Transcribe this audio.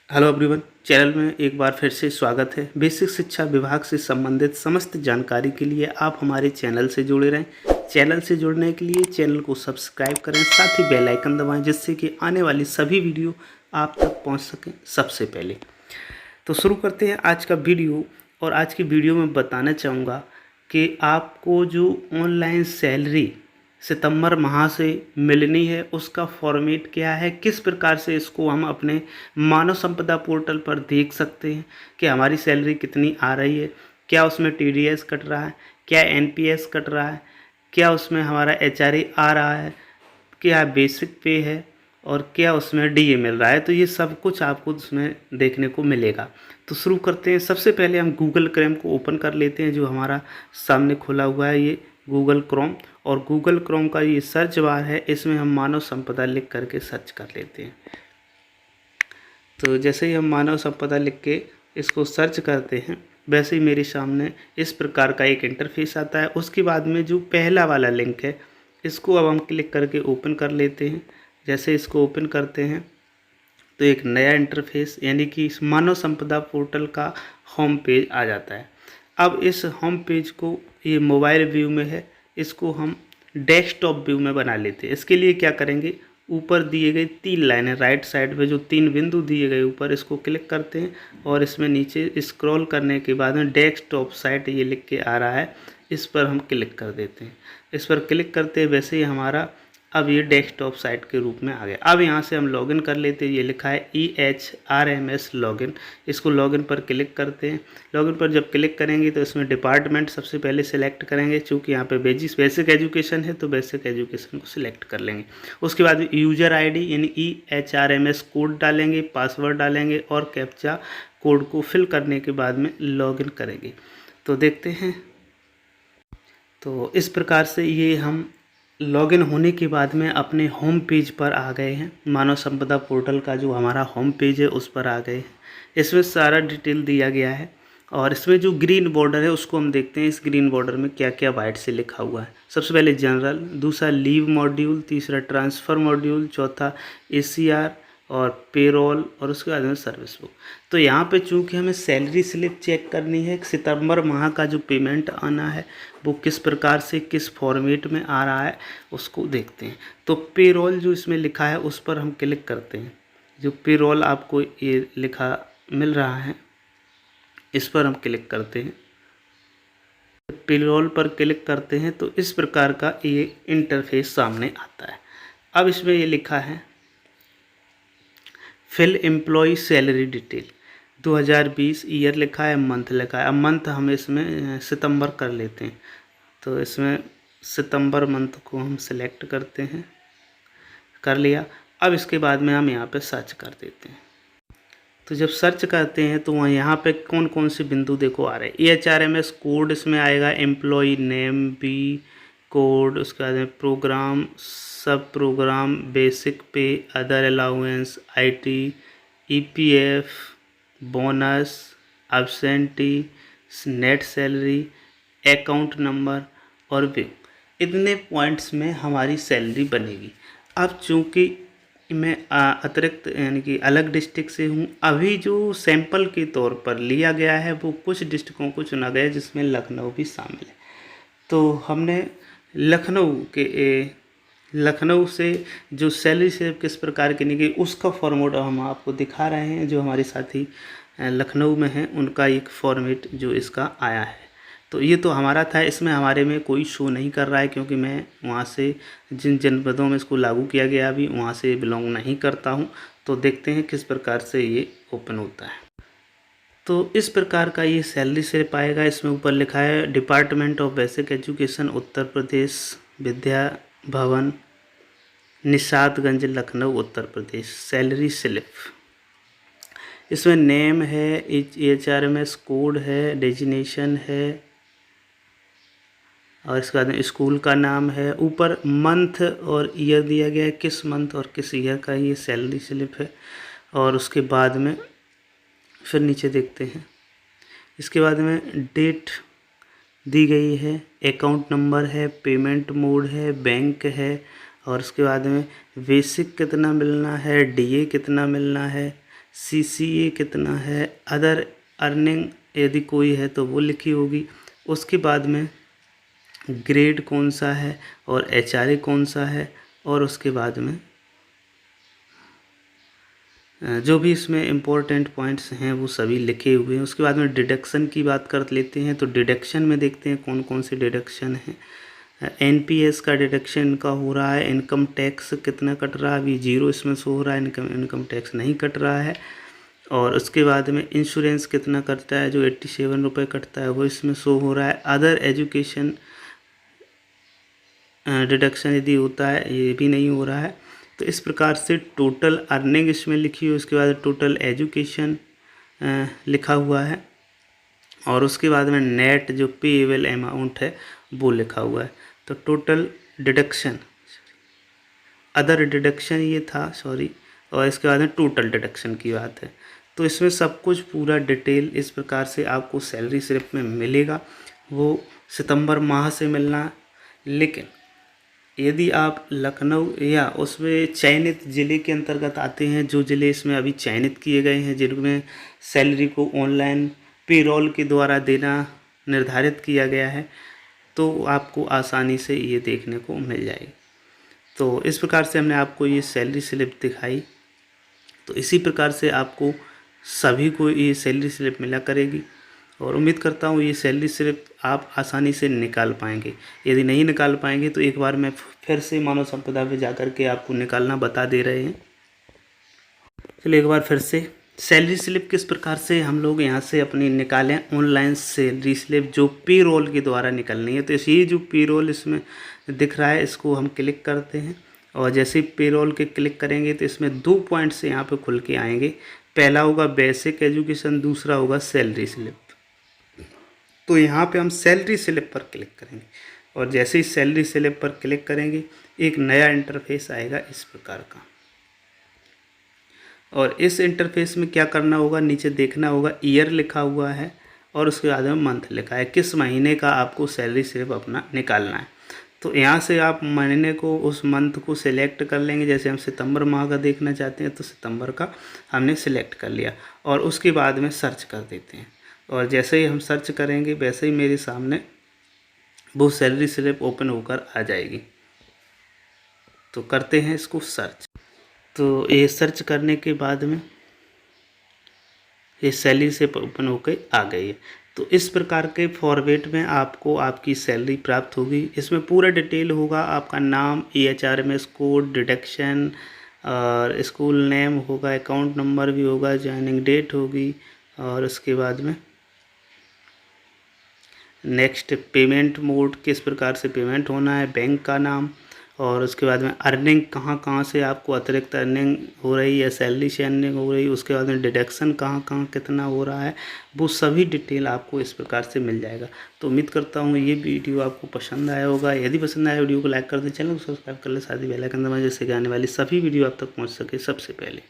Hello everyone, channel में एक बार फिर से स्वागत है। बेसिक शिक्षा विभाग से संबंधित समस्त जानकारी के लिए आप हमारे चैनल से जुड़े रहें। चैनल से जुड़ने के लिए चैनल को सब्सक्राइब करें, साथ ही बेल आइकन दबाएं, जिससे कि आने वाली सभी वीडियो आप तक पहुंच सकें सबसे पहले। तो शुरू करते हैं आज का वीडियो। और आज की वीडियो में बताना चाहूँगा कि आपको जो ऑनलाइन सैलरी सितंबर माह से मिलनी है उसका फॉर्मेट क्या है, किस प्रकार से इसको हम अपने मानव संपदा पोर्टल पर देख सकते हैं कि हमारी सैलरी कितनी आ रही है, क्या उसमें टीडीएस कट रहा है, क्या एनपीएस कट रहा है, क्या उसमें हमारा एचआरए आ रहा है, क्या बेसिक पे है और क्या उसमें डीए मिल रहा है। तो ये सब कुछ आपको उसमें देखने को मिलेगा। तो शुरू करते हैं। सबसे पहले हम गूगल क्रोम को ओपन कर लेते हैं, जो हमारा सामने खुला हुआ है ये गूगल क्रोम। और गूगल क्रोम का ये सर्च बार है, इसमें हम मानव संपदा लिख करके सर्च कर लेते हैं। तो जैसे ही हम मानव संपदा लिख के इसको सर्च करते हैं, वैसे ही मेरे सामने इस प्रकार का एक इंटरफेस आता है। उसके बाद में जो पहला वाला लिंक है, इसको अब हम क्लिक करके ओपन कर लेते हैं। जैसे इसको ओपन करते हैं तो एक नया इंटरफेस यानी कि इस मानव संपदा पोर्टल का होम पेज आ जाता है। अब इस होम पेज को, ये मोबाइल व्यू में है, इसको हम डेस्कटॉप व्यू में बना लेते हैं। इसके लिए क्या करेंगे, ऊपर दिए गए 3 लाइनें राइट साइड पे जो 3 बिंदु दिए गए ऊपर, इसको क्लिक करते हैं और इसमें नीचे स्क्रॉल करने के बाद में डेस्कटॉप साइट ये लिख के आ रहा है, इस पर हम क्लिक कर देते हैं। इस पर क्लिक करते हैं, वैसे ही हमारा अब ये डेस्कटॉप साइट के रूप में आ गया। अब यहाँ से हम लॉगिन कर लेते हैं। ये लिखा है EHRMS लॉगिन, इसको लॉगिन पर क्लिक करते हैं। लॉगिन पर जब क्लिक करेंगे तो इसमें डिपार्टमेंट सबसे पहले सिलेक्ट करेंगे, चूँकि यहाँ पे बेसिक एजुकेशन है तो बेसिक एजुकेशन को सिलेक्ट कर लेंगे। उसके बाद यूजर ID यानी EHRMS कोड डालेंगे, पासवर्ड डालेंगे और कैप्चा कोड को फिल करने के बाद में लॉगिन करेंगे। तो देखते हैं। तो इस प्रकार से ये हम लॉगिन होने के बाद में अपने होम पेज पर आ गए हैं। मानव संपदा पोर्टल का जो हमारा होम पेज है उस पर आ गए हैं। इसमें सारा डिटेल दिया गया है और इसमें जो ग्रीन बॉर्डर है उसको हम देखते हैं। इस ग्रीन बॉर्डर में क्या क्या वाइट से लिखा हुआ है। सबसे पहले जनरल, दूसरा लीव मॉड्यूल, तीसरा ट्रांसफ़र मॉड्यूल, चौथा ACR और पेरोल और उसके बाद में सर्विस बुक। तो यहाँ पे चूँकि हमें सैलरी स्लिप चेक करनी है, सितंबर माह का जो पेमेंट आना है वो किस प्रकार से किस फॉर्मेट में आ रहा है उसको देखते हैं। तो पेरोल जो इसमें लिखा है उस पर हम क्लिक करते हैं। जो पेरोल आपको ये लिखा मिल रहा है, इस पर हम क्लिक करते हैं। पेरोल पर क्लिक करते हैं तो इस प्रकार का ये इंटरफेस सामने आता है। अब इसमें ये लिखा है fill employ salary detail 2020, year लिखा है, मंथ लिखा है। अब मंथ हम इसमें सितंबर कर लेते हैं। तो इसमें सितंबर मंथ को हम सिलेक्ट करते हैं, कर लिया। अब इसके बाद में हम यहाँ पे सर्च कर देते हैं। तो जब सर्च करते हैं तो वहाँ यहाँ पे कौन कौन से बिंदु देखो आ रहे हैं। EHRMS कोड इसमें आएगा, एम्प्लॉय नेम, बी कोड, उसके बाद में प्रोग्राम, सब प्रोग्राम, बेसिक पे, other allowance, IT, EPF, bonus, absentee, net salary, account number और व्यू। इतने पॉइंट्स में हमारी सैलरी बनेगी। अब चूँकि मैं अतिरिक्त यानी कि अलग डिस्ट्रिक्ट से हूँ, अभी जो सैंपल के तौर पर लिया गया है वो कुछ डिस्ट्रिक्टों को चुना गया है, जिसमें लखनऊ भी शामिल है। तो हमने लखनऊ से जो सैलरी स्लिप किस प्रकार की निकली उसका फॉर्मेट हम आपको दिखा रहे हैं। जो हमारे साथी लखनऊ में हैं उनका एक फॉर्मेट जो इसका आया है। तो ये तो हमारा था, इसमें हमारे में कोई शो नहीं कर रहा है, क्योंकि मैं वहाँ से जिन जनपदों में इसको लागू किया गया अभी वहाँ से बिलोंग नहीं करता हूँ। तो देखते हैं किस प्रकार से ये ओपन होता है। तो इस प्रकार का ये सैलरी स्लिप आएगा। इसमें ऊपर लिखा है department of basic education Uttar Pradesh, Vidya Bhavan, Nishatganj, Lucknow, Uttar Pradesh, salary slip. इसमें नेम है, EHRMS कोड है, डेजिनेशन है और इसके बाद स्कूल का नाम है। ऊपर मंथ और ईयर दिया गया है, किस मंथ और किस ईयर का ये सैलरी स्लिप है। और उसके बाद में फिर नीचे देखते हैं, इसके बाद में डेट दी गई है, अकाउंट नंबर है, पेमेंट मोड है, बैंक है और उसके बाद में बेसिक कितना मिलना है, DA कितना मिलना है, CCA कितना है, अदर अर्निंग यदि कोई है तो वो लिखी होगी। उसके बाद में ग्रेड कौन सा है और HRA कौन सा है, और उसके बाद में जो भी इसमें इम्पोर्टेंट पॉइंट्स हैं वो सभी लिखे हुए हैं। उसके बाद में डिडक्शन की बात कर लेते हैं। तो डिडक्शन में देखते हैं कौन कौन से डिडक्शन हैं। NPS का डिडक्शन का हो रहा है। इनकम टैक्स कितना कट रहा है, अभी 0 इसमें शो हो रहा है, इनकम टैक्स नहीं कट रहा है। और उसके बाद में इंश्योरेंस कितना कटता है, जो 87 रुपये कटता है वो इसमें शो हो रहा है। अदर एजुकेशन डिडक्शन यदि होता है ये भी नहीं हो रहा है। तो इस प्रकार से टोटल अर्निंग इसमें लिखी हुई, उसके बाद टोटल एजुकेशन लिखा हुआ है, और उसके बाद में नेट जो पेएबल अमाउंट है वो लिखा हुआ है। तो टोटल डिडक्शन, अदर डिडक्शन ये था, सॉरी, और इसके बाद में टोटल डिडक्शन की बात है। तो इसमें सब कुछ पूरा डिटेल इस प्रकार से आपको सैलरी स्लिप में मिलेगा। वो सितंबर माह से मिलना, लेकिन यदि आप लखनऊ या उसमें चयनित ज़िले के अंतर्गत आते हैं, जो ज़िले इसमें अभी चयनित किए गए हैं, जिनमें सैलरी को ऑनलाइन पेरोल के द्वारा देना निर्धारित किया गया है, तो आपको आसानी से ये देखने को मिल जाएगी। तो इस प्रकार से हमने आपको ये सैलरी स्लिप दिखाई। तो इसी प्रकार से आपको सभी को ये सैलरी स्लिप मिला करेगी, और उम्मीद करता हूँ ये सैलरी स्लिप आप आसानी से निकाल पाएंगे। यदि नहीं निकाल पाएंगे तो एक बार मैं फिर से मानव संपदा पे जाकर के आपको निकालना बता दे रहे हैं। चलिए एक बार फिर से सैलरी स्लिप किस प्रकार से हम लोग यहाँ से अपनी निकालें। ऑनलाइन सैलरी स्लिप जो पे रोल के द्वारा निकलनी है। तो ये जो पे रोल इसमें दिख रहा है, इसको हम क्लिक करते हैं, और जैसे ही पे रोल के क्लिक करेंगे तो इसमें 2 पॉइंट्स यहाँ पे खुल के आएंगे। पहला होगा बेसिक एजुकेशन, दूसरा होगा सैलरी स्लिप। तो यहाँ पे हम सैलरी स्लिप पर क्लिक करेंगे, और जैसे ही सैलरी स्लिप पर क्लिक करेंगे एक नया इंटरफेस आएगा इस प्रकार का। और इस इंटरफेस में क्या करना होगा, नीचे देखना होगा ईयर लिखा हुआ है, और उसके बाद में मंथ लिखा है, किस महीने का आपको सैलरी स्लिप अपना निकालना है। तो यहाँ से आप महीने को, उस मंथ को सिलेक्ट कर लेंगे। जैसे हम सितंबर माह का देखना चाहते हैं तो सितंबर का हमने सिलेक्ट कर लिया, और उसके बाद में सर्च कर देते हैं। और जैसे ही हम सर्च करेंगे वैसे ही मेरे सामने वो सैलरी स्लिप ओपन होकर आ जाएगी। तो करते हैं इसको सर्च। तो ये सर्च करने के बाद में ये सैलरी स्लिप ओपन होकर आ गई है। तो इस प्रकार के फॉर्मेट में आपको आपकी सैलरी प्राप्त होगी। इसमें पूरा डिटेल होगा, आपका नाम, EHRMS कोड, डिडक्शन, और स्कूल नेम होगा, अकाउंट नंबर भी होगा, ज्वाइनिंग डेट होगी, और उसके बाद में नेक्स्ट पेमेंट मोड, किस प्रकार से पेमेंट होना है, बैंक का नाम, और उसके बाद में अर्निंग कहाँ कहाँ से आपको अतिरिक्त अर्निंग हो रही है, सैलरी से अर्निंग हो रही है, उसके बाद में डिडक्शन कहाँ कहाँ कितना हो रहा है, वो सभी डिटेल आपको इस प्रकार से मिल जाएगा। तो उम्मीद करता हूँ ये वीडियो आपको पसंद आया होगा। यदि पसंद आया वीडियो को लाइक कर दें, चैनल को सब्सक्राइब कर लें, साथ ही बेल आइकन दबाएं, जिससे कि आने वाली सभी वीडियो आप तक पहुँच सके सबसे पहले।